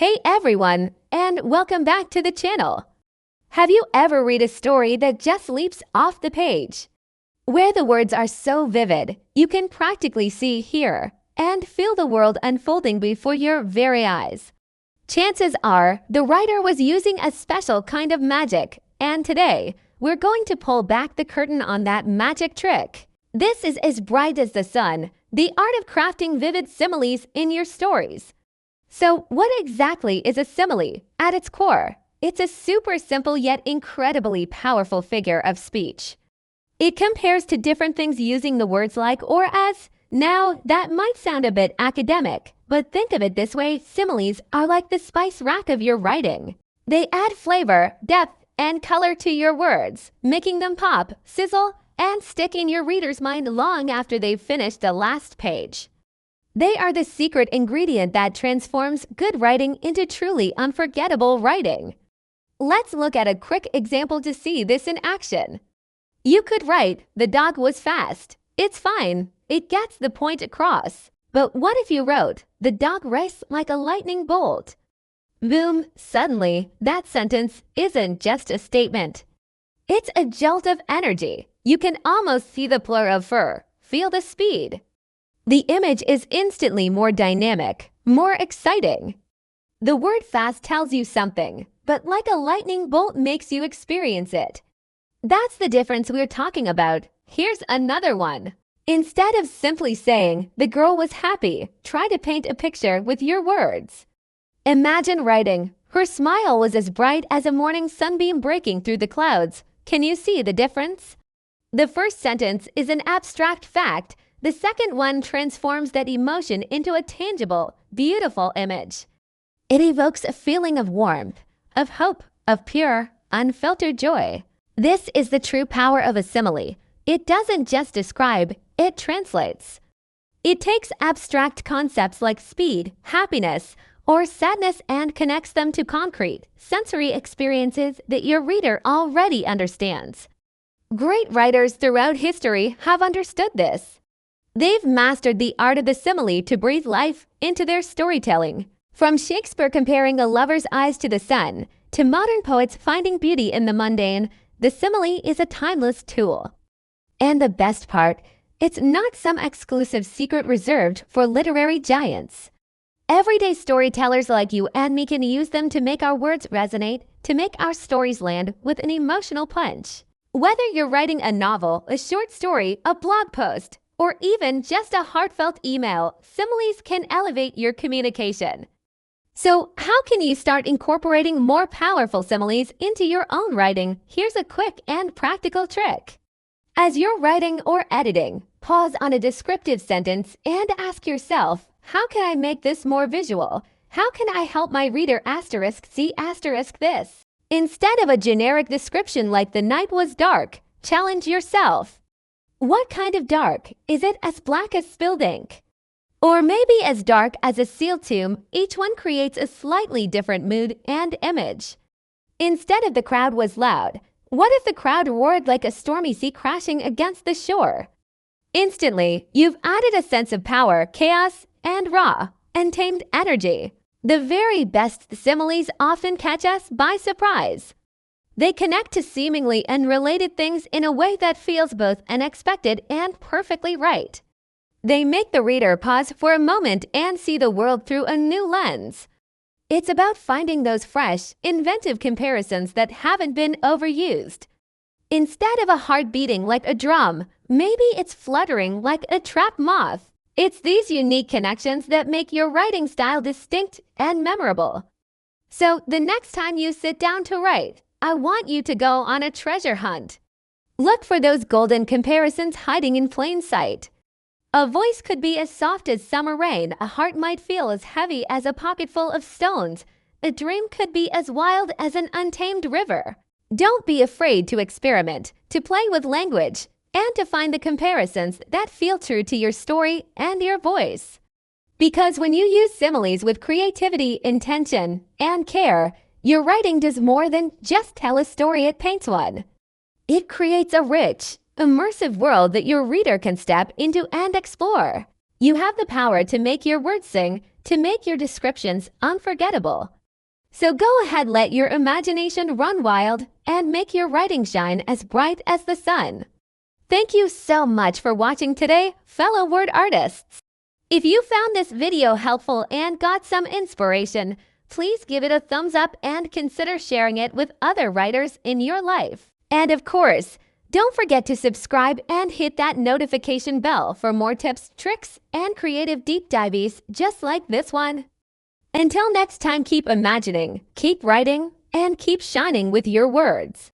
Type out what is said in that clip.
Hey everyone, and welcome back to the channel. Have you ever read a story that just leaps off the page? Where the words are so vivid, you can practically see, hear, and feel the world unfolding before your very eyes. Chances are, the writer was using a special kind of magic, and today, we're going to pull back the curtain on that magic trick. This is As Bright as the Sun, the art of crafting vivid similes in your stories. So, what exactly is a simile? At its core, it's a super simple yet incredibly powerful figure of speech. It compares to different things using the words like or as. Now, that might sound a bit academic, but think of it this way: similes are like the spice rack of your writing. They add flavor, depth, and color to your words, making them pop, sizzle, and stick in your reader's mind long after they've finished the last page. They are the secret ingredient that transforms good writing into truly unforgettable writing. Let's look at a quick example to see this in action. You could write, "The dog was fast." It's fine. It gets the point across. But what if you wrote, "The dog raced like a lightning bolt"? Boom! Suddenly, that sentence isn't just a statement. It's a jolt of energy. You can almost see the plur of fur, feel the speed. The image is instantly more dynamic, more exciting. The word fast tells you something, but like a lightning bolt makes you experience it. That's the difference we're talking about. Here's another one. Instead of simply saying, "The girl was happy," try to paint a picture with your words. Imagine writing, "Her smile was as bright as a morning sunbeam breaking through the clouds." Can you see the difference? The first sentence is an abstract fact. The second one transforms that emotion into a tangible, beautiful image. It evokes a feeling of warmth, of hope, of pure, unfiltered joy. This is the true power of a simile. It doesn't just describe, it translates. It takes abstract concepts like speed, happiness, or sadness and connects them to concrete, sensory experiences that your reader already understands. Great writers throughout history have understood this. They've mastered the art of the simile to breathe life into their storytelling. From Shakespeare comparing a lover's eyes to the sun, to modern poets finding beauty in the mundane, the simile is a timeless tool. And the best part, it's not some exclusive secret reserved for literary giants. Everyday storytellers like you and me can use them to make our words resonate, to make our stories land with an emotional punch. Whether you're writing a novel, a short story, a blog post, or even just a heartfelt email, similes can elevate your communication. So, how can you start incorporating more powerful similes into your own writing? Here's a quick and practical trick. As you're writing or editing, pause on a descriptive sentence and ask yourself, how can I make this more visual? How can I help my reader see this? Instead of a generic description like "the night was dark," challenge yourself. What kind of dark? Is it as black as spilled ink? Or maybe as dark as a sealed tomb? Each one creates a slightly different mood and image. Instead of "the crowd was loud," what if the crowd roared like a stormy sea crashing against the shore? Instantly, you've added a sense of power, chaos, and raw, untamed energy. The very best similes often catch us by surprise. They connect to seemingly unrelated things in a way that feels both unexpected and perfectly right. They make the reader pause for a moment and see the world through a new lens. It's about finding those fresh, inventive comparisons that haven't been overused. Instead of a heart beating like a drum, maybe it's fluttering like a trapped moth. It's these unique connections that make your writing style distinct and memorable. So, the next time you sit down to write, I want you to go on a treasure hunt. Look for those golden comparisons hiding in plain sight. A voice could be as soft as summer rain, a heart might feel as heavy as a pocketful of stones, a dream could be as wild as an untamed river. Don't be afraid to experiment, to play with language, and to find the comparisons that feel true to your story and your voice. Because when you use similes with creativity, intention, and care, your writing does more than just tell a story, it paints one. It creates a rich, immersive world that your reader can step into and explore. You have the power to make your words sing, to make your descriptions unforgettable. So go ahead, let your imagination run wild and make your writing shine as bright as the sun. Thank you so much for watching today, fellow word artists. If you found this video helpful and got some inspiration, please give it a thumbs up and consider sharing it with other writers in your life. And of course, don't forget to subscribe and hit that notification bell for more tips, tricks, and creative deep dives just like this one. Until next time, keep imagining, keep writing, and keep shining with your words.